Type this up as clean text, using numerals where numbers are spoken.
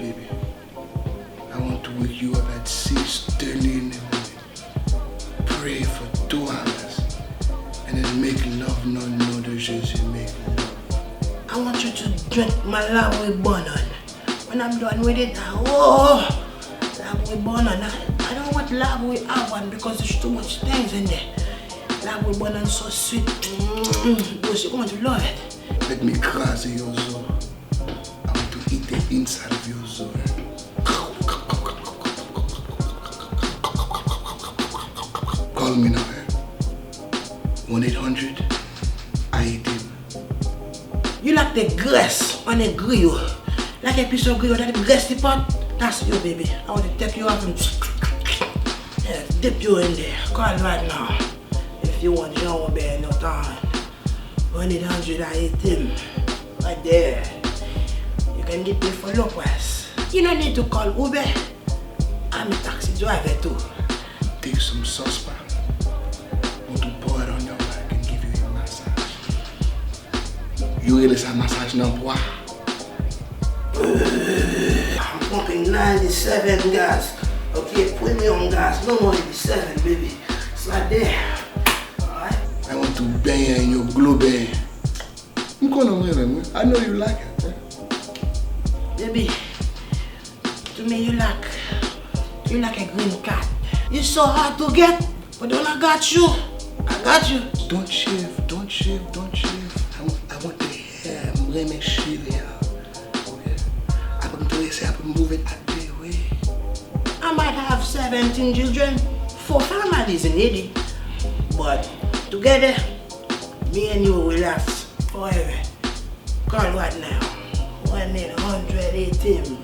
baby. I want to wake you up at 6:30 in the morning. Pray for 2 hours. And then make love, no de Jésus, make love. I want you to drink my love with Bannan. When I'm done with it, love with Bannan. I don't want love with Avan because there's too much things in there. Love with Bannan so sweet. You're going to love it. Let me cross your zone. I want to eat the inside of your zone. Call me now, 1-800 Haiteam. You like the grass on a grill. Like a piece of grill that grass the pot. That's you, baby. I want to take you out and dip you in there. Call right now. If you want, you won't be no time. 1-800 Haiteam. Right there. You can get me for low price. You don't need to call Uber. I'm a taxi driver too. Take some sauce pan. Want to pour it on your back and give you a massage. You really say massage now, boy? I'm pumping 97 gas. Okay, put me on gas. No more 87, baby. It's like there. Alright? I want to bang in your globe. I know you like it. Eh? Baby, to me you like a green cat. You're so hard to get, but when I got you, I got you. Don't shave. I want the hair. Let me shave it out. Okay? I can move it out the way. I might have 17 children, 4 families in Haiti, but together, me and you will last forever. Call right now. 1-800 Haiteam.